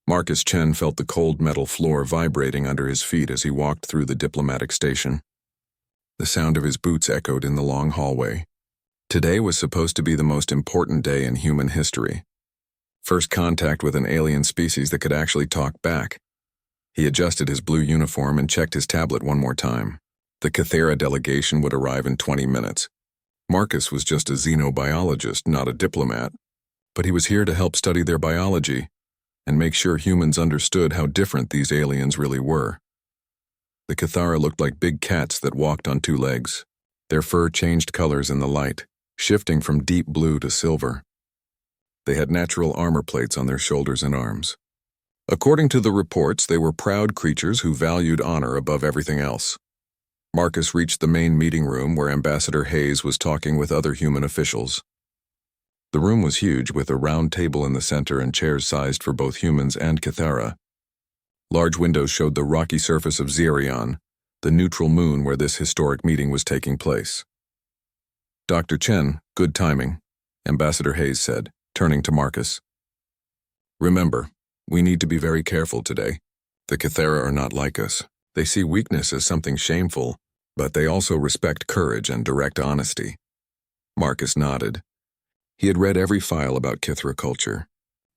Marcus Chen felt the cold metal floor vibrating under his feet as he walked through the diplomatic station. The sound of his boots echoed in the long hallway. Today was supposed to be the most important day in human history. First contact with an alien species that could actually talk back. He adjusted his blue uniform and checked his tablet one more time. The Cathera delegation would arrive in 20 minutes. Marcus was just a xenobiologist, not a diplomat, but he was here to help study their biology and make sure humans understood how different these aliens really were. The Cathara looked like big cats that walked on two legs. Their fur changed colors in the light, shifting from deep blue to silver. They had natural armor plates on their shoulders and arms. According to the reports, they were proud creatures who valued honor above everything else. Marcus reached the main meeting room where Ambassador Hayes was talking with other human officials. The room was huge, with a round table in the center and chairs sized for both humans and Cathara. Large windows showed the rocky surface of Xerion, the neutral moon where this historic meeting was taking place. Dr. Chen, good timing, Ambassador Hayes said, turning to Marcus. Remember, we need to be very careful today. The Cathara are not like us. They see weakness as something shameful, but they also respect courage and direct honesty. Marcus nodded. He had read every file about Cathara culture.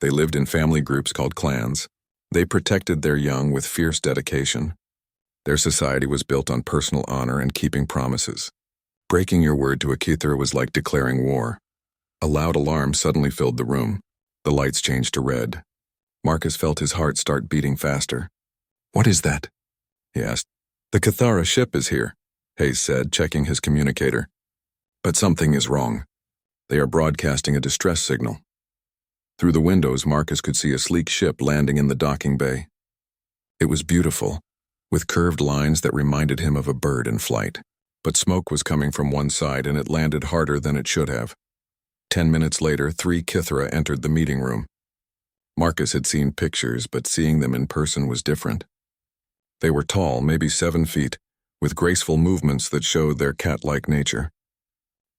They lived in family groups called clans. They protected their young with fierce dedication. Their society was built on personal honor and keeping promises. Breaking your word to a Cathara was like declaring war. A loud alarm suddenly filled the room. The lights changed to red. Marcus felt his heart start beating faster. "What is that?" he asked. "The Cathara ship is here," Hayes said, checking his communicator. "But something is wrong. They are broadcasting a distress signal." Through the windows, Marcus could see a sleek ship landing in the docking bay. It was beautiful, with curved lines that reminded him of a bird in flight. But smoke was coming from one side and it landed harder than it should have. 10 minutes later, 3 Cathara entered the meeting room. Marcus had seen pictures, but seeing them in person was different. They were tall, maybe 7 feet, with graceful movements that showed their cat-like nature.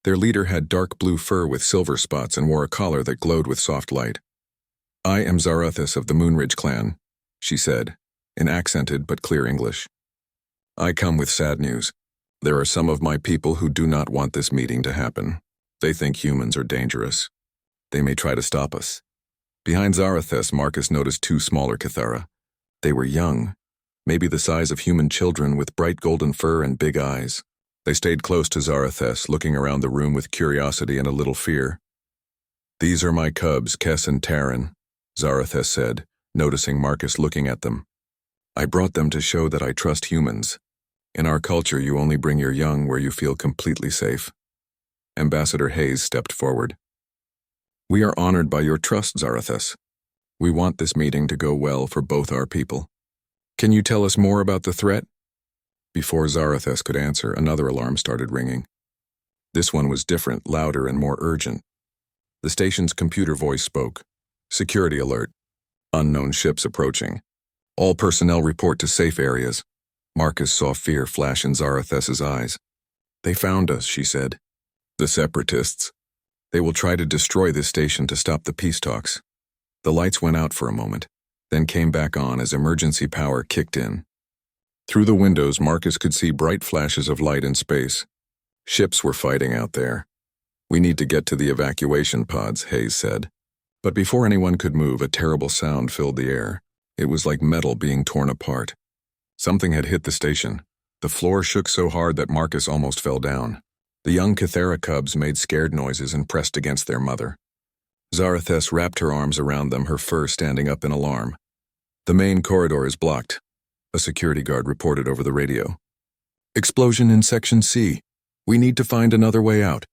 Their leader had dark blue fur with silver spots and wore a collar that glowed with soft light. "I am Zarathus of the Moonridge clan," she said, in accented but clear English. "I come with sad news. There are some of my people who do not want this meeting to happen. They think humans are dangerous. They may try to stop us." Behind Zarathus, Marcus noticed 2 smaller Cathara. They were young, maybe the size of human children with bright golden fur and big eyes. They stayed close to Zarathus, looking around the room with curiosity and a little fear. "These are my cubs, Kes and Taryn," Zarathus said, noticing Marcus looking at them. "I brought them to show that I trust humans. In our culture, you only bring your young where you feel completely safe." Ambassador Hayes stepped forward. "We are honored by your trust, Zarathus. We want this meeting to go well for both our people. Can you tell us more about the threat?" Before Zarathus could answer, another alarm started ringing. This one was different, louder, and more urgent. The station's computer voice spoke. "Security alert. Unknown ships approaching. All personnel report to safe areas." Marcus saw fear flash in Zarathus's eyes. "They found us," she said. "The separatists. They will try to destroy this station to stop the peace talks." The lights went out for a moment, then came back on as emergency power kicked in. Through the windows, Marcus could see bright flashes of light in space. Ships were fighting out there. "We need to get to the evacuation pods," Hayes said. But before anyone could move, a terrible sound filled the air. It was like metal being torn apart. Something had hit the station. The floor shook so hard that Marcus almost fell down. The young Cathara cubs made scared noises and pressed against their mother. Zarathus wrapped her arms around them, her fur standing up in alarm. "The main corridor is blocked," a security guard reported over the radio. "Explosion in Section C. We need to find another way out."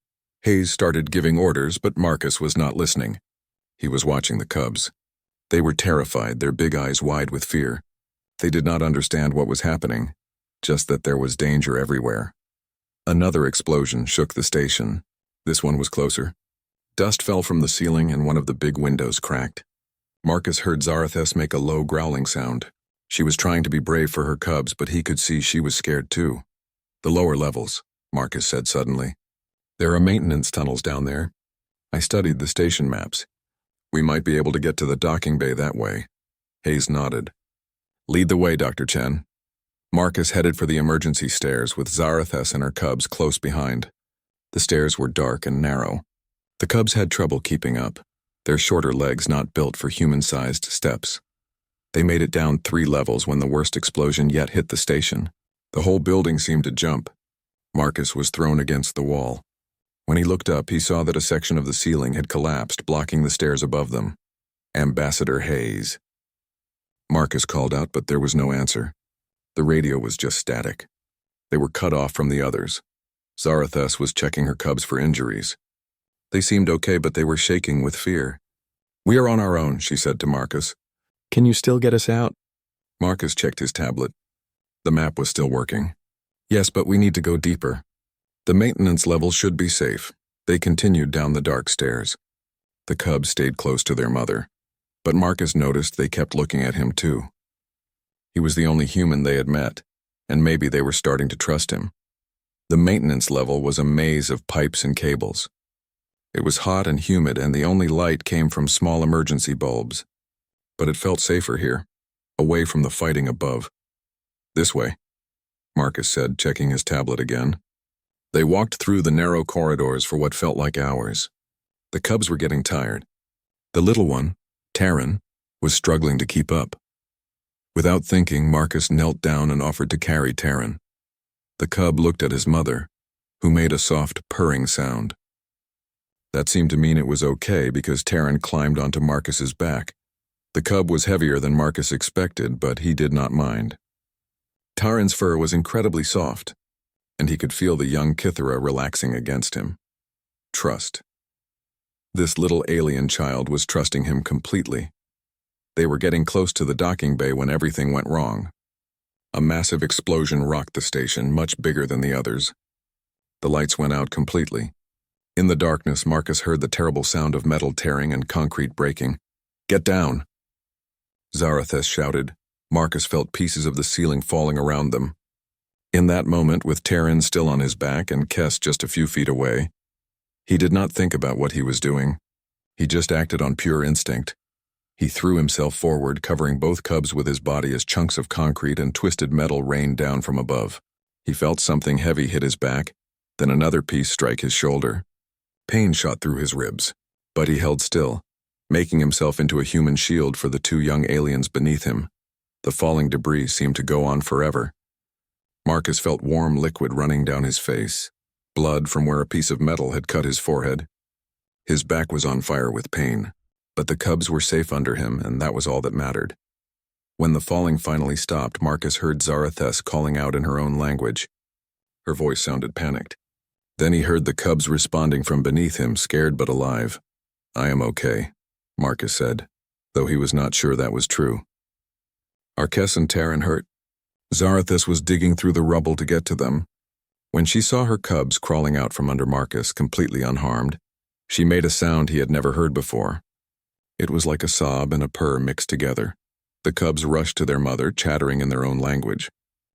Hayes started giving orders, but Marcus was not listening. He was watching the cubs. They were terrified, their big eyes wide with fear. They did not understand what was happening, just that there was danger everywhere. Another explosion shook the station. This one was closer. Dust fell from the ceiling and one of the big windows cracked. Marcus heard Zarathus make a low growling sound. She was trying to be brave for her cubs, but he could see she was scared too. "The lower levels," Marcus said suddenly. "There are maintenance tunnels down there. I studied the station maps. We might be able to get to the docking bay that way." Hayes nodded. Lead the way, Dr. Chen. Marcus headed for the emergency stairs with Zarathus and her cubs close behind. The stairs were dark and narrow. The cubs had trouble keeping up, their shorter legs not built for human-sized steps. They made it down 3 levels when the worst explosion yet hit the station. The whole building seemed to jump. Marcus was thrown against the wall. When he looked up, he saw that a section of the ceiling had collapsed, blocking the stairs above them. Ambassador Hayes. Marcus called out, but there was no answer. The radio was just static. They were cut off from the others. Zarathus was checking her cubs for injuries. They seemed okay, but they were shaking with fear. We are on our own, she said to Marcus. Can you still get us out? Marcus checked his tablet. The map was still working. Yes, but we need to go deeper. The maintenance level should be safe. They continued down the dark stairs. The cubs stayed close to their mother, but Marcus noticed they kept looking at him too. He was the only human they had met, and maybe they were starting to trust him. The maintenance level was a maze of pipes and cables. It was hot and humid, and the only light came from small emergency bulbs. But it felt safer here, away from the fighting above. This way, Marcus said, checking his tablet again. They walked through the narrow corridors for what felt like hours. The cubs were getting tired. The little one, Taryn, was struggling to keep up. Without thinking, Marcus knelt down and offered to carry Taryn. The cub looked at his mother, who made a soft purring sound. That seemed to mean it was okay because Taryn climbed onto Marcus's back. The cub was heavier than Marcus expected, but he did not mind. Taryn's fur was incredibly soft, and he could feel the young Kithara relaxing against him. Trust. This little alien child was trusting him completely. They were getting close to the docking bay when everything went wrong. A massive explosion rocked the station, much bigger than the others. The lights went out completely. In the darkness, Marcus heard the terrible sound of metal tearing and concrete breaking. Get down! Zarathus shouted. Marcus felt pieces of the ceiling falling around them. In that moment, with Taryn still on his back and Kess just a few feet away, he did not think about what he was doing. He just acted on pure instinct. He threw himself forward, covering both cubs with his body as chunks of concrete and twisted metal rained down from above. He felt something heavy hit his back, then another piece strike his shoulder. Pain shot through his ribs, but he held still, making himself into a human shield for the 2 young aliens beneath him. The falling debris seemed to go on forever. Marcus felt warm liquid running down his face, blood from where a piece of metal had cut his forehead. His back was on fire with pain. But the cubs were safe under him, and that was all that mattered. When the falling finally stopped, Marcus heard Zarathus calling out in her own language. Her voice sounded panicked. Then he heard the cubs responding from beneath him, scared but alive. I am okay, Marcus said, though he was not sure that was true. Are Kess and Taryn hurt? Zarathus was digging through the rubble to get to them. When she saw her cubs crawling out from under Marcus, completely unharmed, she made a sound he had never heard before. It was like a sob and a purr mixed together. The cubs rushed to their mother, chattering in their own language.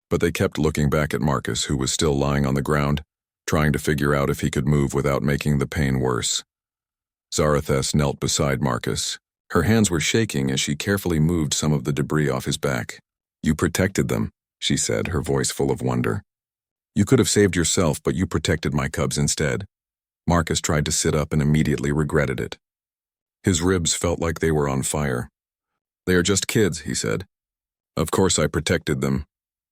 But they kept looking back at Marcus, who was still lying on the ground, trying to figure out if he could move without making the pain worse. Zarathus knelt beside Marcus. Her hands were shaking as she carefully moved some of the debris off his back. You protected them, she said, her voice full of wonder. You could have saved yourself, but you protected my cubs instead. Marcus tried to sit up and immediately regretted it. His ribs felt like they were on fire. They are just kids, he said. Of course I protected them.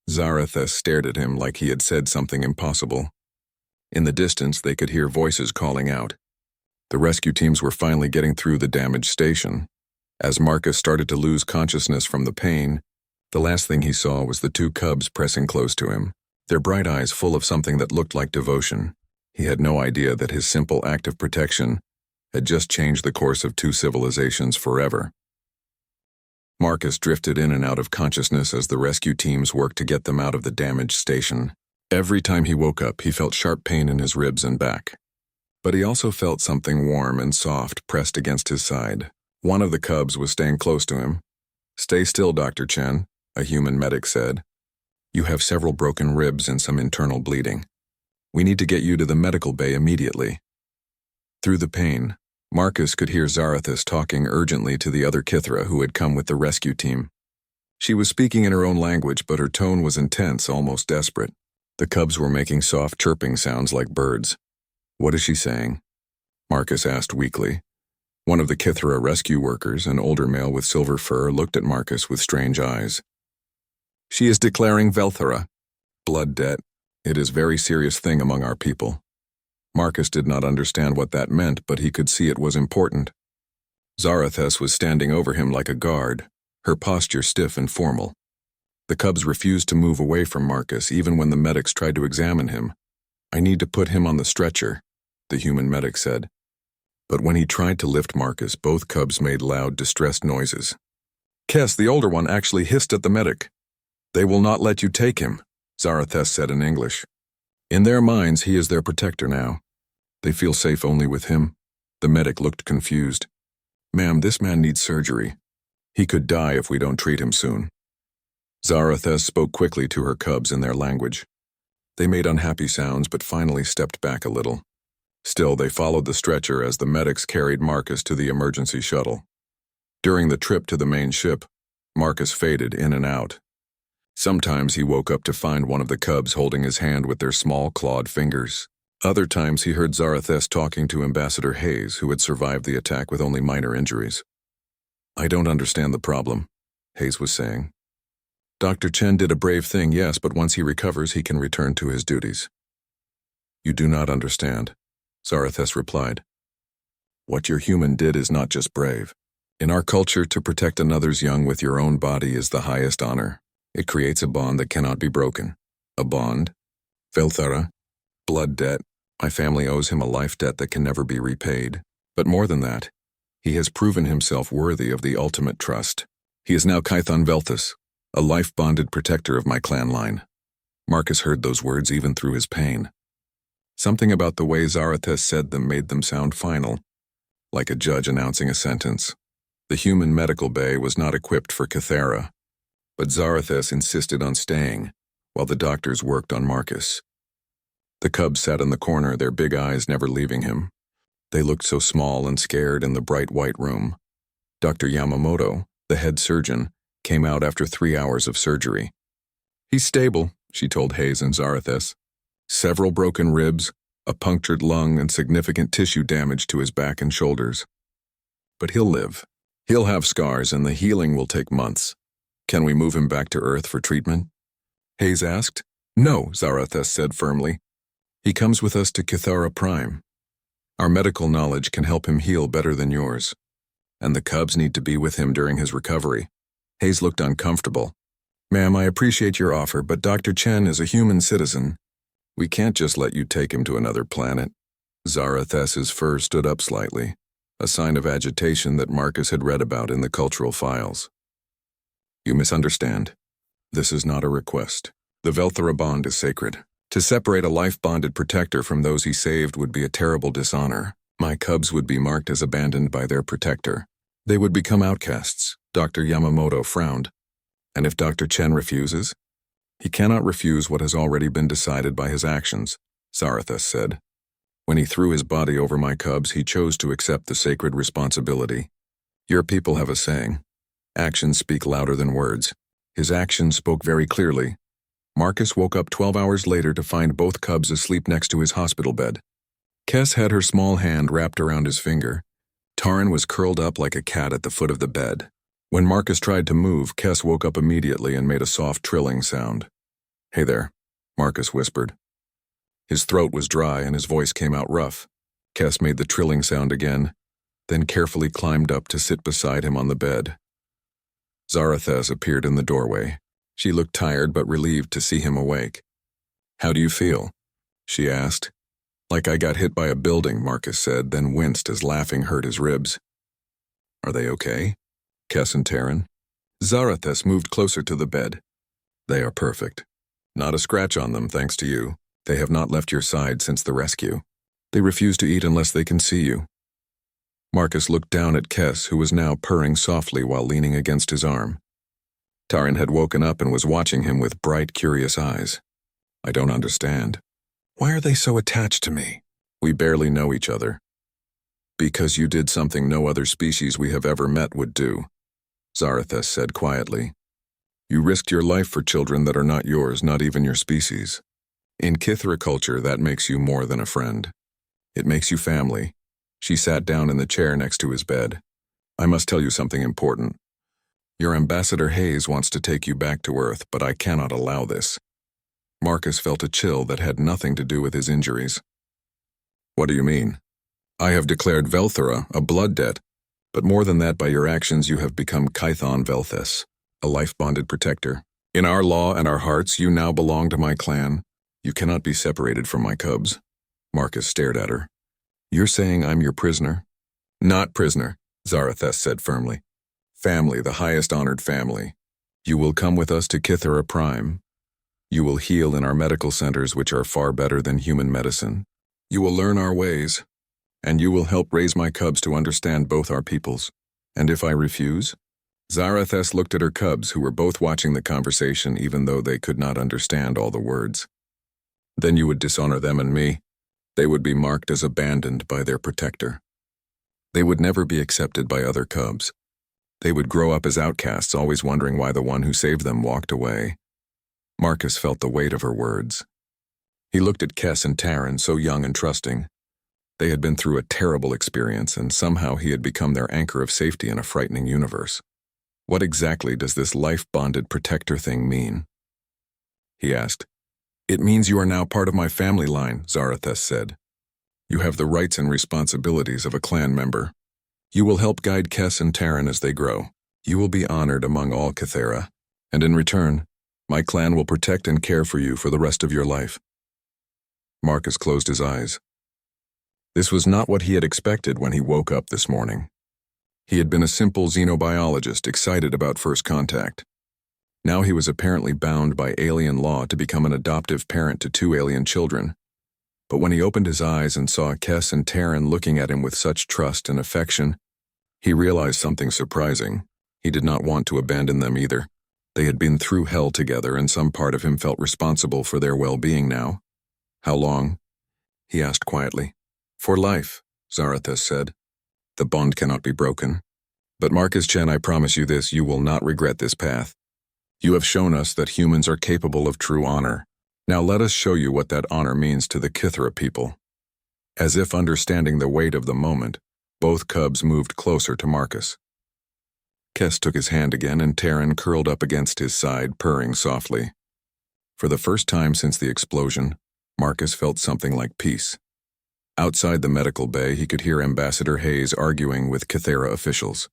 Zarathus stared at him like he had said something impossible. In the distance, they could hear voices calling out. The rescue teams were finally getting through the damaged station. As Marcus started to lose consciousness from the pain, the last thing he saw was the 2 cubs pressing close to him, their bright eyes full of something that looked like devotion. He had no idea that his simple act of protection had just changed the course of 2 civilizations forever. Marcus drifted in and out of consciousness as the rescue teams worked to get them out of the damaged station. Every time he woke up, he felt sharp pain in his ribs and back. But he also felt something warm and soft pressed against his side. One of the cubs was staying close to him. Stay still, Dr. Chen, a human medic said. You have several broken ribs and some internal bleeding. We need to get you to the medical bay immediately. Through the pain, Marcus could hear Zarathus talking urgently to the other Kithra who had come with the rescue team. She was speaking in her own language, but her tone was intense, almost desperate. The cubs were making soft chirping sounds like birds. "What is she saying?" Marcus asked weakly. One of the Kithra rescue workers, an older male with silver fur, looked at Marcus with strange eyes. "She is declaring Velthara, blood debt. It is a very serious thing among our people." Marcus did not understand what that meant, but he could see it was important. Zarathus was standing over him like a guard, her posture stiff and formal. The cubs refused to move away from Marcus even when the medics tried to examine him. "I need to put him on the stretcher," the human medic said. But when he tried to lift Marcus, both cubs made loud, distressed noises. Kes, the older one, actually hissed at the medic. "They will not let you take him," Zarathus said in English. In their minds, he is their protector now. They feel safe only with him. The medic looked confused. "Ma'am, this man needs surgery. He could die if we don't treat him soon." Zarathus spoke quickly to her cubs in their language. They made unhappy sounds but finally stepped back a little. Still, they followed the stretcher as the medics carried Marcus to the emergency shuttle. During the trip to the main ship, Marcus faded in and out. Sometimes he woke up to find one of the cubs holding his hand with their small clawed fingers. Other times he heard Zarathus talking to Ambassador Hayes, who had survived the attack with only minor injuries. "I don't understand the problem," Hayes was saying. "Dr. Chen did a brave thing, yes, but once he recovers, he can return to his duties." "You do not understand," Zarathus replied. "What your human did is not just brave. In our culture, to protect another's young with your own body is the highest honor. It creates a bond that cannot be broken. A bond? Velthara? Blood debt. My family owes him a life debt that can never be repaid. But more than that, he has proven himself worthy of the ultimate trust. He is now Kython Velthus, a life-bonded protector of my clan line." Marcus heard those words even through his pain. Something about the way Zarathus said them made them sound final, like a judge announcing a sentence. The human medical bay was not equipped for Kythera, but Zarathus insisted on staying while the doctors worked on Marcus. The cubs sat in the corner, their big eyes never leaving him. They looked so small and scared in the bright white room. Dr. Yamamoto, the head surgeon, came out after 3 hours of surgery. "He's stable," she told Hayes and Zarathus. "Several broken ribs, a punctured lung, and significant tissue damage to his back and shoulders. But he'll live. He'll have scars, and the healing will take months. Can we move him back to Earth for treatment?" Hayes asked. "No," Zarathus said firmly. "He comes with us to Kythera Prime. Our medical knowledge can help him heal better than yours. And the cubs need to be with him during his recovery." Hayes looked uncomfortable. "Ma'am, I appreciate your offer, but Dr. Chen is a human citizen. We can't just let you take him to another planet." Zarathus's fur stood up slightly, a sign of agitation that Marcus had read about in the cultural files. "You misunderstand. This is not a request. The Velthara bond is sacred. To separate a life-bonded protector from those he saved would be a terrible dishonor. My cubs would be marked as abandoned by their protector. They would become outcasts." Dr. Yamamoto frowned. "And if Dr. Chen refuses?" "He cannot refuse what has already been decided by his actions," Zarathus said. "When he threw his body over my cubs, he chose to accept the sacred responsibility. Your people have a saying, actions speak louder than words. His actions spoke very clearly. Marcus woke up 12 hours later to find both cubs asleep next to his hospital bed. Kes had her small hand wrapped around his finger. Taran was curled up like a cat at the foot of the bed. When Marcus tried to move, Kes woke up immediately and made a soft trilling sound. "Hey there," Marcus whispered. His throat was dry and his voice came out rough. Kes made the trilling sound again, then carefully climbed up to sit beside him on the bed. Zarathus appeared in the doorway. She looked tired but relieved to see him awake. "How do you feel?" she asked. "Like I got hit by a building," Marcus said, then winced as laughing hurt his ribs. "Are they okay?" Kes and Taran. Zarathus moved closer to the bed. "They are perfect. Not a scratch on them, thanks to you. They have not left your side since the rescue. They refuse to eat unless they can see you." Marcus looked down at Kes, who was now purring softly while leaning against his arm. Taran had woken up and was watching him with bright, curious eyes. "I don't understand. Why are they so attached to me? We barely know each other." Because you did something no other species we have ever met would do, Zarathus said quietly. You risked your life for children that are not yours, not even your species. In Kithra culture, that makes you more than a friend. It makes you family. She sat down in the chair next to his bed. I must tell you something important. Your ambassador Hayes wants to take you back to Earth, but I cannot allow this. Marcus felt a chill that had nothing to do with his injuries. What do you mean? I have declared Velthera a blood debt, but more than that, by your actions you have become Kython Velthes, a life-bonded protector. In our law and our hearts, you now belong to my clan. You cannot be separated from my cubs. Marcus stared at her. You're saying I'm your prisoner? Not prisoner, Zarathus said firmly. Family, the highest honored family. You will come with us to Kithera Prime. You will heal in our medical centers, which are far better than human medicine. You will learn our ways, and you will help raise my cubs to understand both our peoples. And if I refuse? Zarathus looked at her cubs, who were both watching the conversation even though they could not understand all the words. Then you would dishonor them and me. They would be marked as abandoned by their protector. They would never be accepted by other cubs. They would grow up as outcasts, always wondering why the one who saved them walked away. Marcus felt the weight of her words. He looked at Kess and Taryn, so young and trusting. They had been through a terrible experience, and somehow he had become their anchor of safety in a frightening universe. What exactly does this life-bonded protector thing mean? He asked. It means you are now part of my family line, Zarathus said. You have the rights and responsibilities of a clan member. You will help guide Kess and Taryn as they grow. You will be honored among all Kithera, and in return, my clan will protect and care for you for the rest of your life. Marcus closed his eyes. This was not what he had expected when he woke up this morning. He had been a simple xenobiologist excited about first contact. Now he was apparently bound by alien law to become an adoptive parent to 2 alien children. But when he opened his eyes and saw Kess and Taryn looking at him with such trust and affection, he realized something surprising. He did not want to abandon them either. They had been through hell together, and some part of him felt responsible for their well-being now. How long? He asked quietly. For life, Zarathus said. The bond cannot be broken. But Marcus Chen, I promise you this, you will not regret this path. You have shown us that humans are capable of true honor. Now let us show you what that honor means to the Kithera people. As if understanding the weight of the moment, both cubs moved closer to Marcus. Kess took his hand again, and Taryn curled up against his side, purring softly. For the first time since the explosion, Marcus felt something like peace. Outside the medical bay, he could hear Ambassador Hayes arguing with Kithera officials.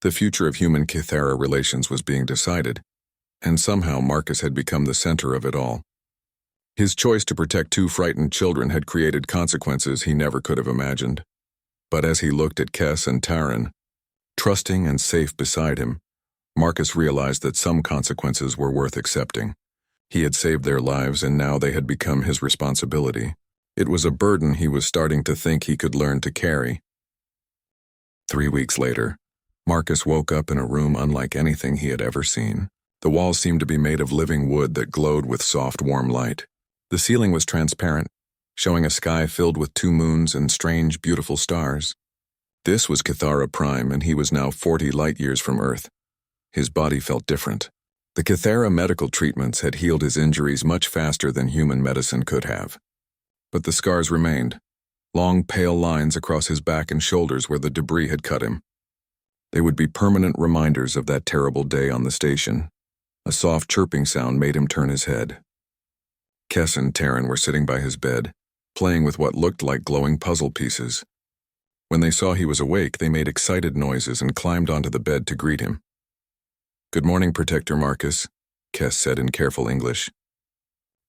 The future of human-Kithera relations was being decided, and somehow Marcus had become the center of it all. His choice to protect 2 frightened children had created consequences he never could have imagined. But as he looked at Kess and Taryn, trusting and safe beside him, Marcus realized that some consequences were worth accepting. He had saved their lives, and now they had become his responsibility. It was a burden he was starting to think he could learn to carry. 3 weeks later, Marcus woke up in a room unlike anything he had ever seen. The walls seemed to be made of living wood that glowed with soft, warm light. The ceiling was transparent, showing a sky filled with 2 moons and strange, beautiful stars. This was Kithera Prime, and he was now 40 light-years from Earth. His body felt different. The Kithera medical treatments had healed his injuries much faster than human medicine could have. But the scars remained, long pale lines across his back and shoulders where the debris had cut him. They would be permanent reminders of that terrible day on the station. A soft chirping sound made him turn his head. Kess and Taryn were sitting by his bed, playing with what looked like glowing puzzle pieces. When they saw he was awake, they made excited noises and climbed onto the bed to greet him. Good morning, Protector Marcus, Kess said in careful English.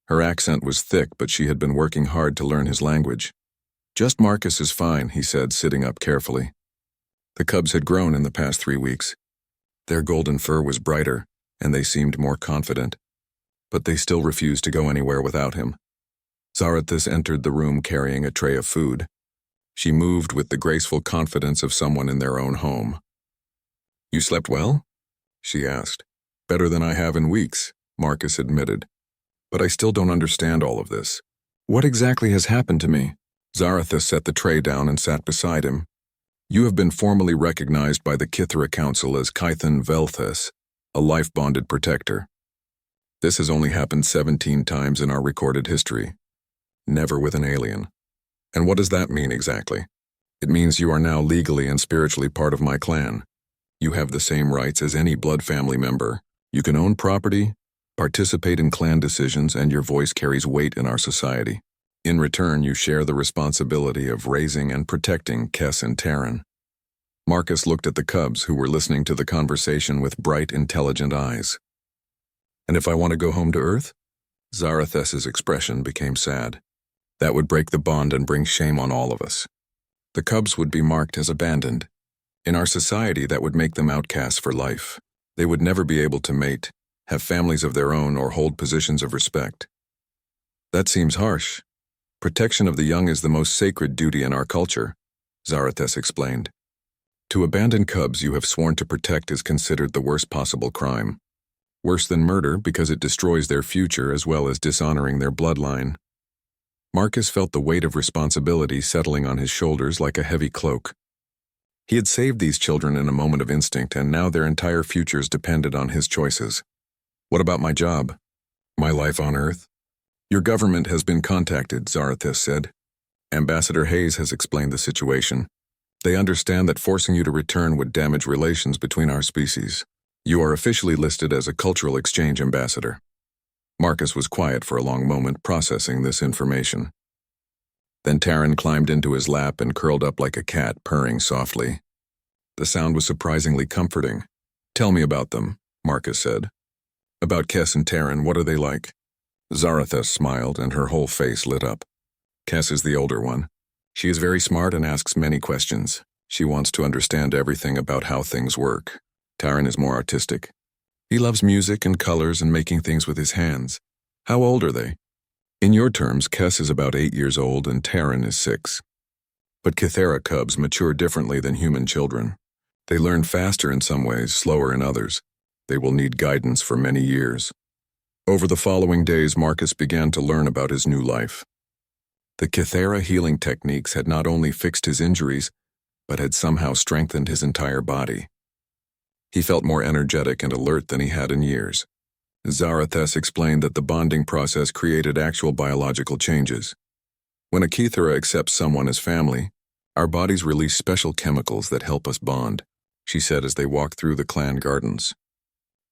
Her accent was thick, but she had been working hard to learn his language. Just Marcus is fine, he said, sitting up carefully. The cubs had grown in the past 3 weeks. Their golden fur was brighter, and they seemed more confident. But they still refused to go anywhere without him. Zarathus entered the room carrying a tray of food. She moved with the graceful confidence of someone in their own home. You slept well? She asked. Better than I have in weeks, Marcus admitted. But I still don't understand all of this. What exactly has happened to me? Zarathus set the tray down and sat beside him. You have been formally recognized by the Kithra Council as Kython Velthus, a life-bonded protector. This has only happened 17 times in our recorded history. Never with an alien. And what does that mean exactly? It means you are now legally and spiritually part of my clan. You have the same rights as any blood family member. You can own property, participate in clan decisions, and your voice carries weight in our society. In return, you share the responsibility of raising and protecting Kess and Terran. Marcus looked at the cubs who were listening to the conversation with bright, intelligent eyes. And if I want to go home to Earth? Zarathus's expression became sad. That would break the bond and bring shame on all of us. The cubs would be marked as abandoned. In our society, that would make them outcasts for life. They would never be able to mate, have families of their own, or hold positions of respect. That seems harsh. Protection of the young is the most sacred duty in our culture, Zarathus explained. To abandon cubs you have sworn to protect is considered the worst possible crime. Worse than murder because it destroys their future as well as dishonoring their bloodline. Marcus felt the weight of responsibility settling on his shoulders like a heavy cloak. He had saved these children in a moment of instinct, and now their entire futures depended on his choices. What about my job? My life on Earth? Your government has been contacted, Zarathus said. Ambassador Hayes has explained the situation. They understand that forcing you to return would damage relations between our species. You are officially listed as a cultural exchange ambassador. Marcus was quiet for a long moment, processing this information. Then Terran climbed into his lap and curled up like a cat, purring softly. The sound was surprisingly comforting. Tell me about them, Marcus said. About Kess and Terran, what are they like? Zarathus smiled, and her whole face lit up. Kess is the older one. She is very smart and asks many questions. She wants to understand everything about how things work. Terran is more artistic. He loves music and colors and making things with his hands. How old are they? In your terms, Kess is about 8 years old and Terran is 6. But Kithera cubs mature differently than human children. They learn faster in some ways, slower in others. They will need guidance for many years. Over the following days, Marcus began to learn about his new life. The Kithera healing techniques had not only fixed his injuries, but had somehow strengthened his entire body. He felt more energetic and alert than he had in years. Zarathus explained that the bonding process created actual biological changes. When a Kithera accepts someone as family, our bodies release special chemicals that help us bond, she said as they walked through the clan gardens.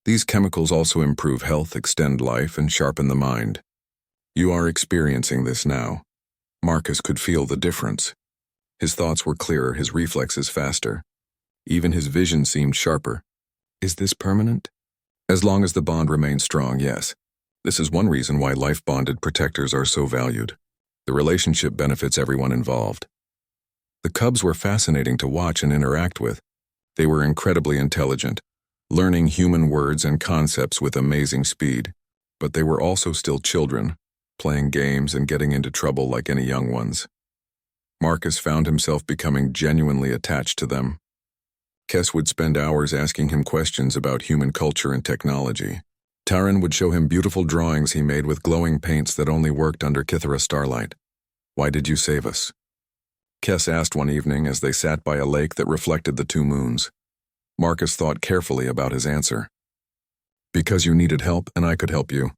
These chemicals also improve health, extend life, and sharpen the mind. You are experiencing this now. Marcus could feel the difference. His thoughts were clearer, his reflexes faster. Even his vision seemed sharper. Is this permanent? As long as the bond remains strong, yes. This is one reason why life-bonded protectors are so valued. The relationship benefits everyone involved. The cubs were fascinating to watch and interact with. They were incredibly intelligent, learning human words and concepts with amazing speed, but they were also still children, playing games and getting into trouble like any young ones. Marcus found himself becoming genuinely attached to them. Kess would spend hours asking him questions about human culture and technology. Terran would show him beautiful drawings he made with glowing paints that only worked under Kithera starlight. Why did you save us? Kess asked one evening as they sat by a lake that reflected the 2 moons. Marcus thought carefully about his answer. Because you needed help and I could help you.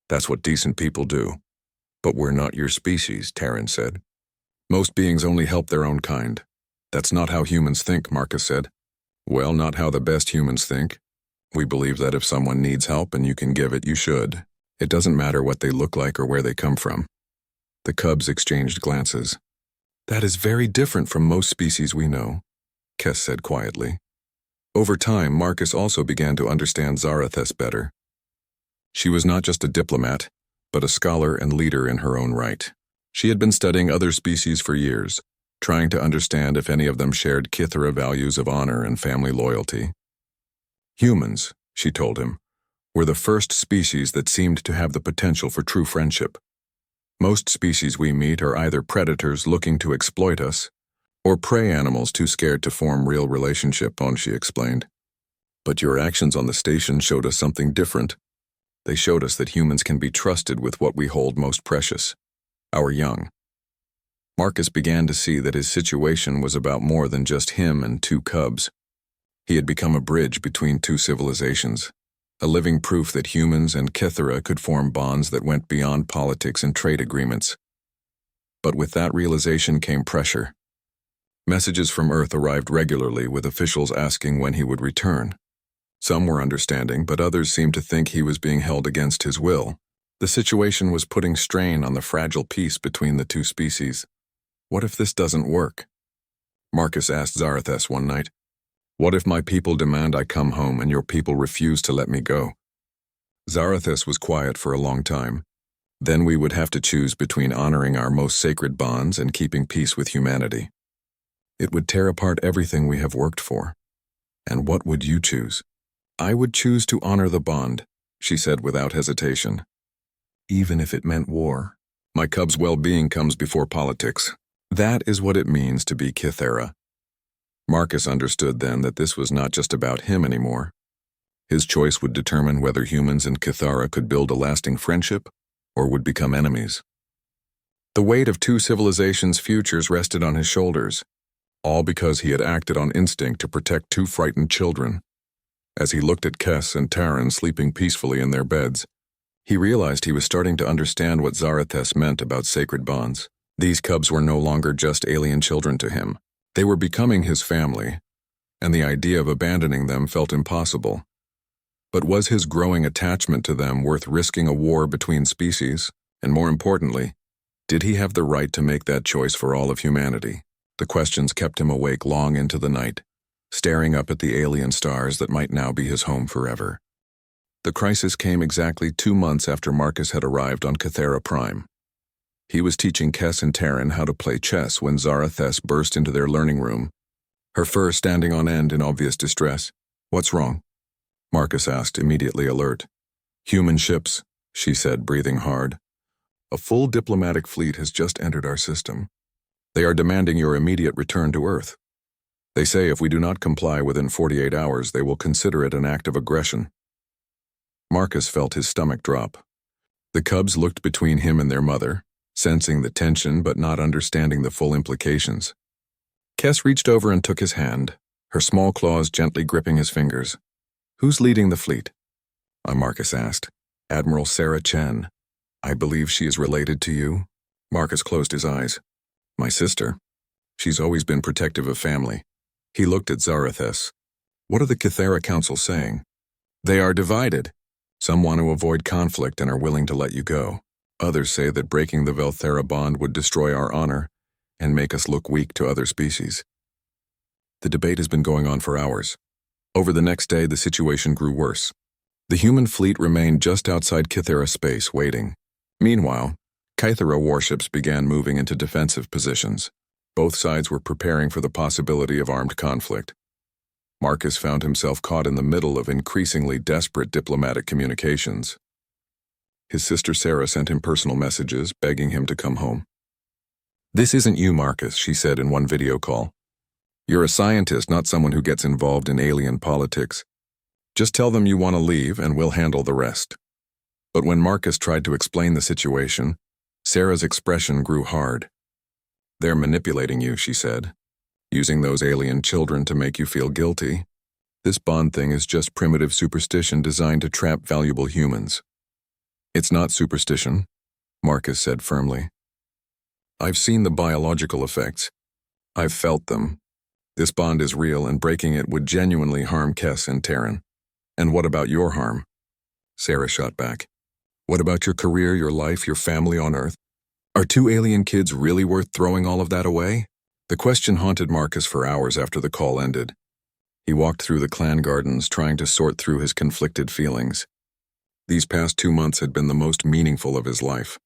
That's what decent people do. But we're not your species, Terran said. Most beings only help their own kind. That's not how humans think, Marcus said. Well, not how the best humans think. We believe that if someone needs help and you can give it, you should. It doesn't matter what they look like or where they come from. The cubs exchanged glances. That is very different from most species we know, Kess said quietly. Over time, Marcus also began to understand Zarathus better. She was not just a diplomat, but a scholar and leader in her own right. She had been studying other species for years, trying to understand if any of them shared Kithera values of honor and family loyalty. Humans, she told him, were the first species that seemed to have the potential for true friendship. Most species we meet are either predators looking to exploit us, or prey animals too scared to form real relationship, she explained. But your actions on the station showed us something different. They showed us that humans can be trusted with what we hold most precious, our young. Marcus began to see that his situation was about more than just him and two cubs. He had become a bridge between two civilizations, a living proof that humans and Kythera could form bonds that went beyond politics and trade agreements. But with that realization came pressure. Messages from Earth arrived regularly, with officials asking when he would return. Some were understanding, but others seemed to think he was being held against his will. The situation was putting strain on the fragile peace between the two species. What if this doesn't work? Marcus asked Zarathus one night. What if my people demand I come home and your people refuse to let me go? Zarathus was quiet for a long time. Then we would have to choose between honoring our most sacred bonds and keeping peace with humanity. It would tear apart everything we have worked for. And what would you choose? I would choose to honor the bond, she said without hesitation. Even if it meant war. My cub's well-being comes before politics. That is what it means to be Kythera. Marcus understood then that this was not just about him anymore. His choice would determine whether humans and Kythera could build a lasting friendship or would become enemies. The weight of two civilizations' futures rested on his shoulders, all because he had acted on instinct to protect two frightened children. As he looked at Kes and Taran sleeping peacefully in their beds, he realized he was starting to understand what Zarathus meant about sacred bonds. These cubs were no longer just alien children to him. They were becoming his family, and the idea of abandoning them felt impossible. But was his growing attachment to them worth risking a war between species? And more importantly, did he have the right to make that choice for all of humanity? The questions kept him awake long into the night, staring up at the alien stars that might now be his home forever. The crisis came exactly 2 months after Marcus had arrived on Kythera Prime. He was teaching Kes and Taran how to play chess when Zarathus burst into their learning room, her fur standing on end in obvious distress. What's wrong? Marcus asked, immediately alert. Human ships, she said, breathing hard. A full diplomatic fleet has just entered our system. They are demanding your immediate return to Earth. They say if we do not comply within 48 hours, they will consider it an act of aggression. Marcus felt his stomach drop. The cubs looked between him and their mother, sensing the tension but not understanding the full implications. Kes reached over and took his hand, her small claws gently gripping his fingers. Who's leading the fleet? Marcus asked. Admiral Sarah Chen. I believe she is related to you. Marcus closed his eyes. My sister. She's always been protective of family. He looked at Zarathus. What are the Kythera Council saying? They are divided. Some want to avoid conflict and are willing to let you go. Others say that breaking the Velthera bond would destroy our honor and make us look weak to other species. The debate has been going on for hours. Over the next day, the situation grew worse. The human fleet remained just outside Kythera space, waiting. Meanwhile, Kythera warships began moving into defensive positions. Both sides were preparing for the possibility of armed conflict. Marcus found himself caught in the middle of increasingly desperate diplomatic communications. His sister Sarah sent him personal messages, begging him to come home. This isn't you, Marcus, she said in one video call. You're a scientist, not someone who gets involved in alien politics. Just tell them you want to leave and we'll handle the rest. But when Marcus tried to explain the situation, Sarah's expression grew hard. They're manipulating you, she said, using those alien children to make you feel guilty. This bond thing is just primitive superstition designed to trap valuable humans. It's not superstition, Marcus said firmly. I've seen the biological effects. I've felt them. This bond is real, and breaking it would genuinely harm Kes and Taran. And what about your harm? Sarah shot back. What about your career, your life, your family on Earth? Are 2 alien kids really worth throwing all of that away? The question haunted Marcus for hours after the call ended. He walked through the clan gardens, trying to sort through his conflicted feelings. These past 2 months had been the most meaningful of his life.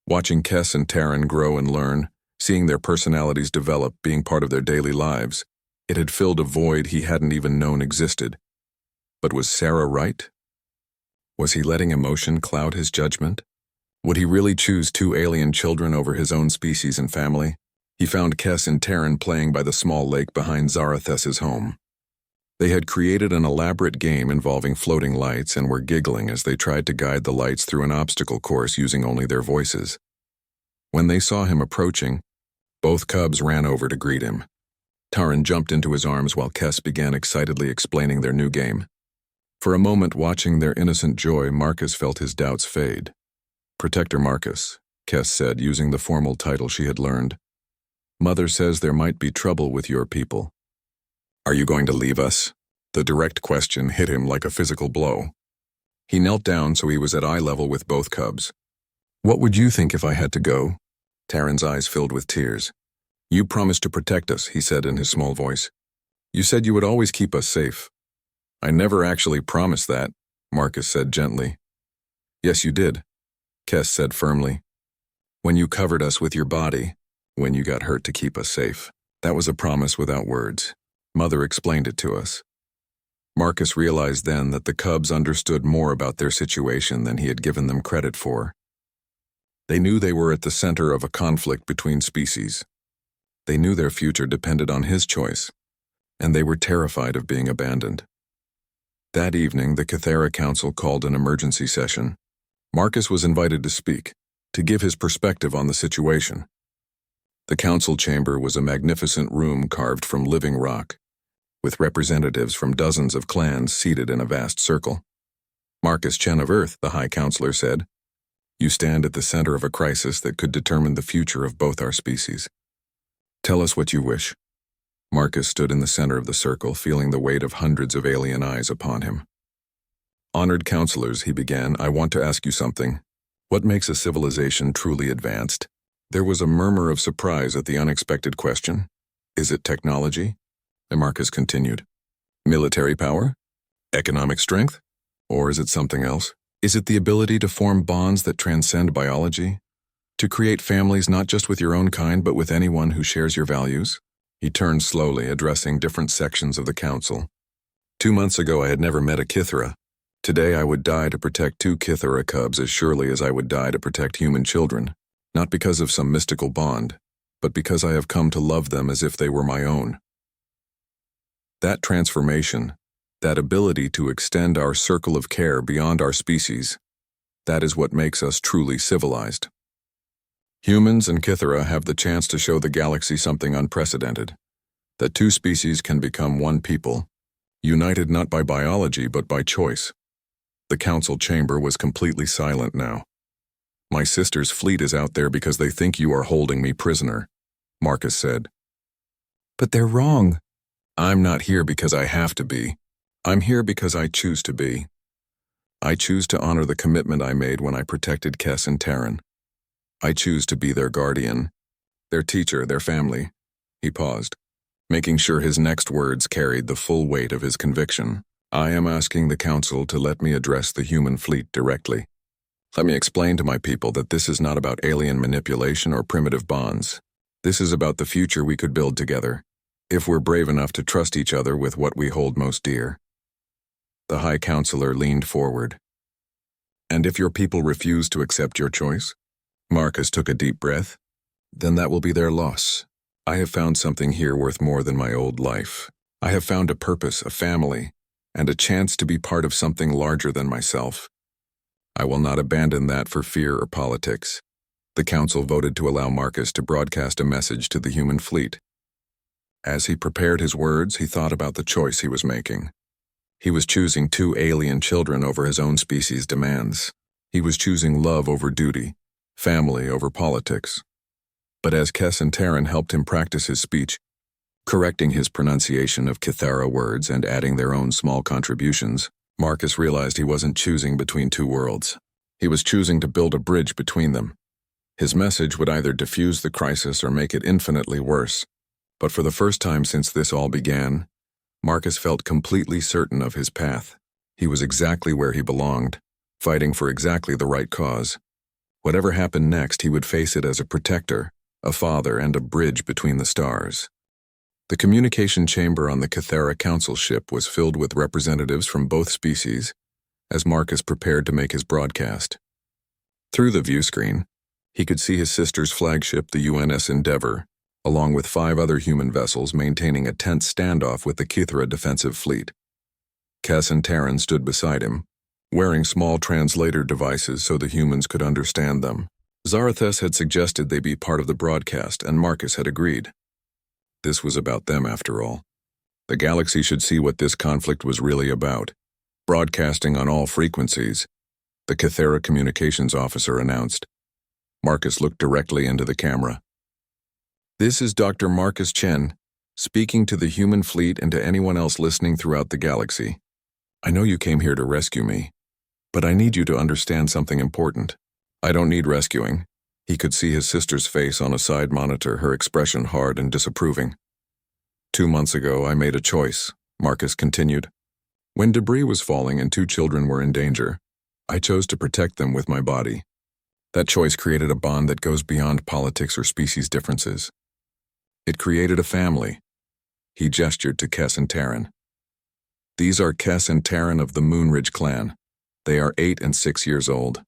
Watching Kes and Taran grow and learn, seeing their personalities develop, being part of their daily lives, it had filled a void he hadn't even known existed. But was Sarah right? Was he letting emotion cloud his judgment? Would he really choose 2 alien children over his own species and family? He found Kes and Taran playing by the small lake behind Zarathus's home. They had created an elaborate game involving floating lights and were giggling as they tried to guide the lights through an obstacle course using only their voices. When they saw him approaching, Both cubs ran over to greet him. Taran jumped into his arms while Kes began excitedly explaining their new game. For a moment, watching their innocent joy, Marcus felt his doubts fade. "Protector Marcus," Kes said, using the formal title she had learned. "Mother says there might be trouble with your people." "Are you going to leave us?" The direct question hit him like a physical blow. He knelt down so he was at eye level with both cubs. "What would you think if I had to go?" Taran's eyes filled with tears. "You promised to protect us," he said in his small voice. "You said you would always keep us safe." "I never actually promised that," Marcus said gently. "Yes, you did," Kes said firmly. "When you covered us with your body, when you got hurt to keep us safe. That was a promise without words. Mother explained it to us." Marcus realized then that the cubs understood more about their situation than he had given them credit for. They knew they were at the center of a conflict between species. They knew their future depended on his choice, and they were terrified of being abandoned. That evening, the Kythera Council called an emergency session. Marcus was invited to speak, to give his perspective on the situation. The council chamber was a magnificent room carved from living rock, with representatives from dozens of clans seated in a vast circle. "Marcus Chen of Earth," the High Counselor said, "you stand at the center of a crisis that could determine the future of both our species. Tell us what you wish." Marcus stood in the center of the circle, feeling the weight of hundreds of alien eyes upon him. "Honored counselors," he began, "I want to ask you something. What makes a civilization truly advanced?" There was a murmur of surprise at the unexpected question. "Is it technology?" And Marcus continued. "Military power? Economic strength? Or is it something else? Is it the ability to form bonds that transcend biology? To create families not just with your own kind but with anyone who shares your values?" He turned slowly, addressing different sections of the council. 2 months ago I had never met a Kythera. Today I would die to protect 2 Kythera cubs as surely as I would die to protect human children, not because of some mystical bond, but because I have come to love them as if they were my own. That transformation, that ability to extend our circle of care beyond our species, that is what makes us truly civilized. Humans and Kythera have the chance to show the galaxy something unprecedented, that 2 species can become one people, united not by biology but by choice. The council chamber was completely silent now. "My sister's fleet is out there because they think you are holding me prisoner," Marcus said. "But they're wrong." "I'm not here because I have to be. I'm here because I choose to be. I choose to honor the commitment I made when I protected Kes and Taran. I choose to be their guardian, their teacher, their family." He paused, making sure his next words carried the full weight of his conviction. "I am asking the council to let me address the human fleet directly. Let me explain to my people that this is not about alien manipulation or primitive bonds. This is about the future we could build together, if we're brave enough to trust each other with what we hold most dear." The High Counselor leaned forward. "And if your people refuse to accept your choice?" Marcus took a deep breath. "Then that will be their loss. I have found something here worth more than my old life. I have found a purpose, a family, and a chance to be part of something larger than myself. I will not abandon that for fear or politics." The council voted to allow Marcus to broadcast a message to the human fleet. As he prepared his words, he thought about the choice he was making. He was choosing 2 alien children over his own species' demands. He was choosing love over duty, family over politics. But as Kes and Taran helped him practice his speech, correcting his pronunciation of Kythera words and adding their own small contributions, Marcus realized he wasn't choosing between 2 worlds. He was choosing to build a bridge between them. His message would either diffuse the crisis or make it infinitely worse. But for the first time since this all began, Marcus felt completely certain of his path. He was exactly where he belonged, fighting for exactly the right cause. Whatever happened next, he would face it as a protector, a father, and a bridge between the stars. The communication chamber on the Kythera Council ship was filled with representatives from both species, as Marcus prepared to make his broadcast. Through the viewscreen, he could see his sister's flagship, the UNS Endeavour, along with 5 other human vessels maintaining a tense standoff with the Kythera defensive fleet. Kes and Taran stood beside him, wearing small translator devices so the humans could understand them. Zarathus had suggested they be part of the broadcast, and Marcus had agreed. This was about them, after all. The galaxy should see what this conflict was really about. Broadcasting on all frequencies, the Kythera communications officer announced. Marcus looked directly into the camera. This is Dr. Marcus Chen, speaking to the human fleet and to anyone else listening throughout the galaxy. I know you came here to rescue me, but I need you to understand something important. I don't need rescuing. He could see his sister's face on a side monitor, her expression hard and disapproving. 2 months ago, I made a choice, Marcus continued. When debris was falling and 2 children were in danger, I chose to protect them with my body. That choice created a bond that goes beyond politics or species differences. It created a family. He gestured to Kess and Terran. These are Kess and Terran of the Moonridge clan. They are 8 and 6 years old.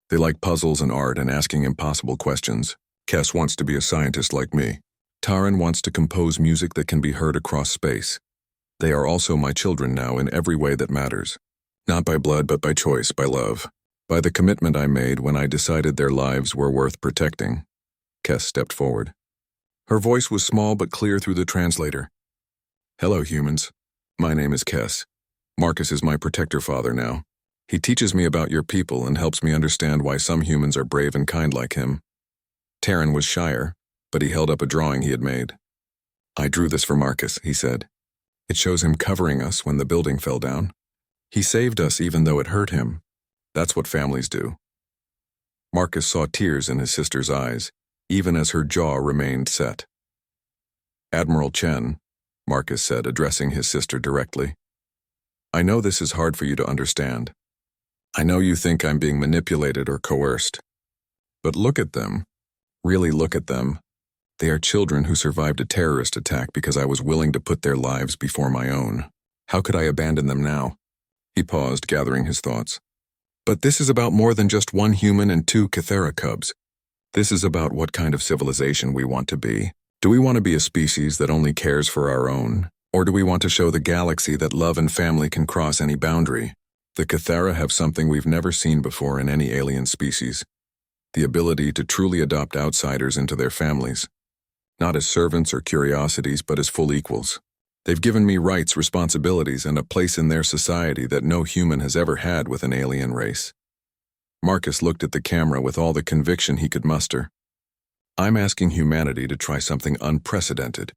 They like puzzles and art and asking impossible questions. Kess wants to be a scientist like me. Taran wants to compose music that can be heard across space. They are also my children now in every way that matters. Not by blood, but by choice, by love. By the commitment I made when I decided their lives were worth protecting. Kess stepped forward. Her voice was small but clear through the translator. Hello, humans. My name is Kess. Marcus is my protector father now. He teaches me about your people and helps me understand why some humans are brave and kind like him. Terran was shyer, but he held up a drawing he had made. I drew this for Marcus, he said. It shows him covering us when the building fell down. He saved us even though it hurt him. That's what families do. Marcus saw tears in his sister's eyes, even as her jaw remained set. Admiral Chen, Marcus said, addressing his sister directly. I know this is hard for you to understand. I know you think I'm being manipulated or coerced. But look at them. Really look at them. They are children who survived a terrorist attack because I was willing to put their lives before my own. How could I abandon them now? He paused, gathering his thoughts. But this is about more than just 1 human and 2 Kythera cubs. This is about what kind of civilization we want to be. Do we want to be a species that only cares for our own? Or do we want to show the galaxy that love and family can cross any boundary? The Kythera have something we've never seen before in any alien species. The ability to truly adopt outsiders into their families. Not as servants or curiosities, but as full equals. They've given me rights, responsibilities, and a place in their society that no human has ever had with an alien race. Marcus looked at the camera with all the conviction he could muster. I'm asking humanity to try something unprecedented.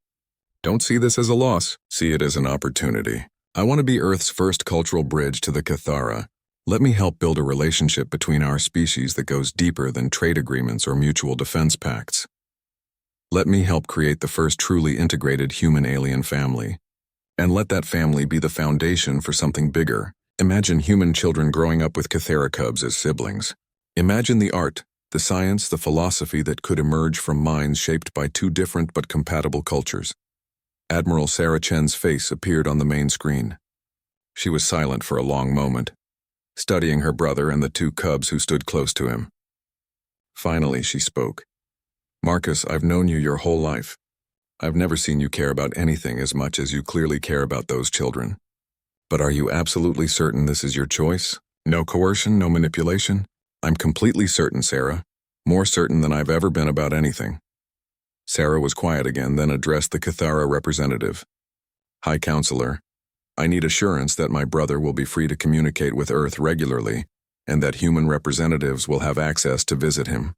Don't see this as a loss, see it as an opportunity. I want to be Earth's first cultural bridge to the Kythera. Let me help build a relationship between our species that goes deeper than trade agreements or mutual defense pacts. Let me help create the first truly integrated human-alien family. And let that family be the foundation for something bigger. Imagine human children growing up with Kythera cubs as siblings. Imagine the art, the science, the philosophy that could emerge from minds shaped by 2 different but compatible cultures. Admiral Sarah Chen's face appeared on the main screen. She was silent for a long moment, studying her brother and the 2 cubs who stood close to him. Finally, she spoke. Marcus, I've known you your whole life. I've never seen you care about anything as much as you clearly care about those children. But are you absolutely certain this is your choice? No coercion, no manipulation? I'm completely certain, Sarah. More certain than I've ever been about anything. Sarah was quiet again, then addressed the Kythera representative. High Counselor, I need assurance that my brother will be free to communicate with Earth regularly, and that human representatives will have access to visit him.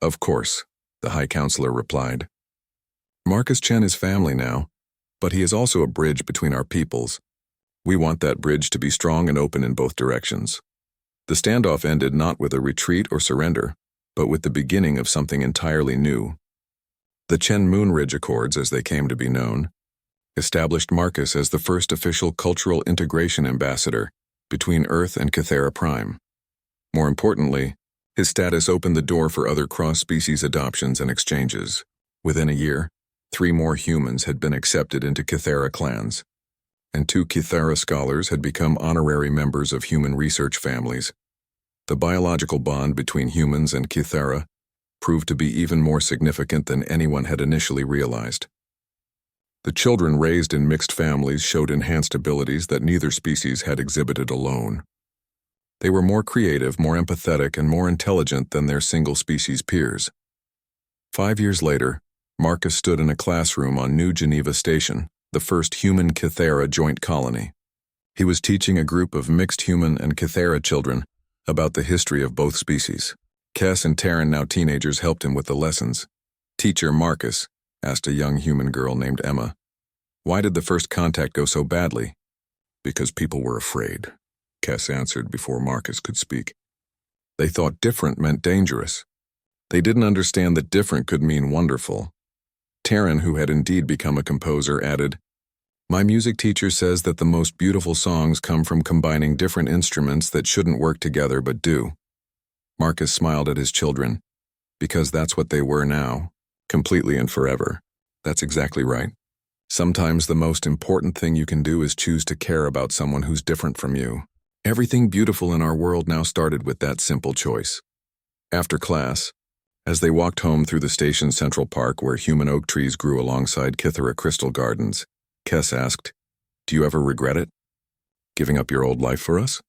Of course, the High Counselor replied. Marcus Chen is family now, but he is also a bridge between our peoples. We want that bridge to be strong and open in both directions. The standoff ended not with a retreat or surrender, but with the beginning of something entirely new. The Chen Moonridge Accords, as they came to be known, established Marcus as the first official cultural integration ambassador between Earth and Kythera Prime. More importantly, his status opened the door for other cross-species adoptions and exchanges. Within a year, 3 more humans had been accepted into Kythera clans, and 2 Kythera scholars had become honorary members of human research families. The biological bond between humans and Kythera proved to be even more significant than anyone had initially realized. The children raised in mixed families showed enhanced abilities that neither species had exhibited alone. They were more creative, more empathetic, and more intelligent than their single-species peers. 5 years later, Marcus stood in a classroom on New Geneva Station, the first human Kythera joint colony. He was teaching a group of mixed human and Kythera children about the history of both species. Kes and Taryn, now teenagers, helped him with the lessons. "Teacher Marcus," asked a young human girl named Emma, "why did the first contact go so badly?" "Because people were afraid," Kes answered before Marcus could speak. "They thought different meant dangerous. They didn't understand that different could mean wonderful." Taryn, who had indeed become a composer, added, "My music teacher says that the most beautiful songs come from combining different instruments that shouldn't work together but do." Marcus smiled at his children, because that's what they were now, completely and forever. That's exactly right. Sometimes the most important thing you can do is choose to care about someone who's different from you. Everything beautiful in our world now started with that simple choice. After class, as they walked home through the station's central park where human oak trees grew alongside Kythera crystal gardens, Kes asked, "Do you ever regret it? Giving up your old life for us?"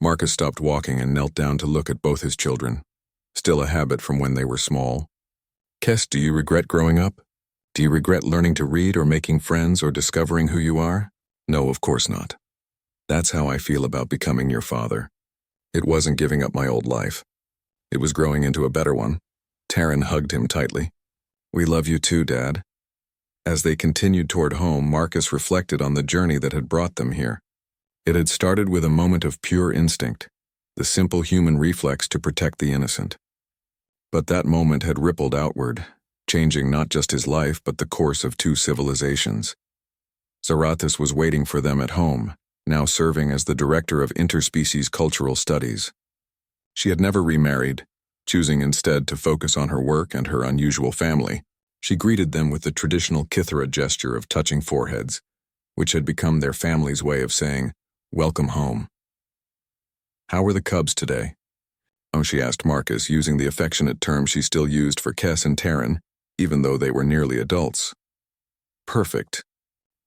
Marcus stopped walking and knelt down to look at both his children, still a habit from when they were small. "Kes, do you regret growing up? Do you regret learning to read or making friends or discovering who you are?" "No, of course not. That's how I feel about becoming your father. It wasn't giving up my old life. It was growing into a better one." Taryn hugged him tightly. "We love you too, Dad." As they continued toward home, Marcus reflected on the journey that had brought them here. It had started with a moment of pure instinct, the simple human reflex to protect the innocent. But that moment had rippled outward, changing not just his life but the course of 2 civilizations. Zarathus was waiting for them at home, now serving as the director of interspecies cultural studies. She had never remarried, choosing instead to focus on her work and her unusual family. She greeted them with the traditional Kythera gesture of touching foreheads, which had become their family's way of saying, "Welcome home." "How were the cubs today?" "Oh," she asked Marcus, using the affectionate term she still used for Kes and Taryn, even though they were nearly adults. "Perfect,"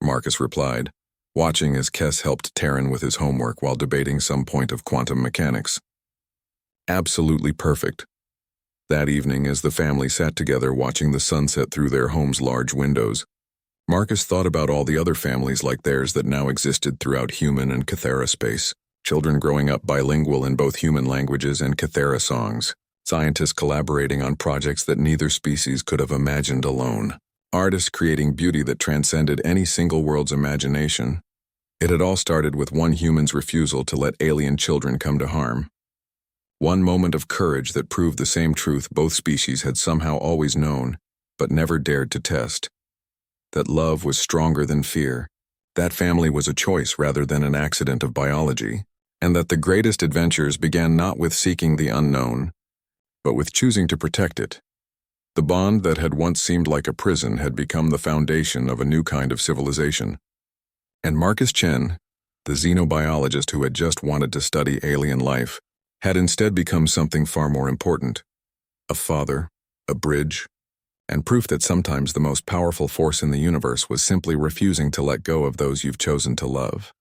Marcus replied, watching as Kes helped Taryn with his homework while debating some point of quantum mechanics. "Absolutely perfect." That evening, as the family sat together watching the sunset through their home's large windows, Marcus thought about all the other families like theirs that now existed throughout human and Kythera space. Children growing up bilingual in both human languages and Kythera songs. Scientists collaborating on projects that neither species could have imagined alone. Artists creating beauty that transcended any single world's imagination. It had all started with one human's refusal to let alien children come to harm. One moment of courage that proved the same truth both species had somehow always known, but never dared to test. That love was stronger than fear. That family was a choice rather than an accident of biology. And that the greatest adventures began not with seeking the unknown, but with choosing to protect it. The bond that had once seemed like a prison had become the foundation of a new kind of civilization. And Marcus Chen, the xenobiologist who had just wanted to study alien life, had instead become something far more important. A father, a bridge, and proof that sometimes the most powerful force in the universe was simply refusing to let go of those you've chosen to love.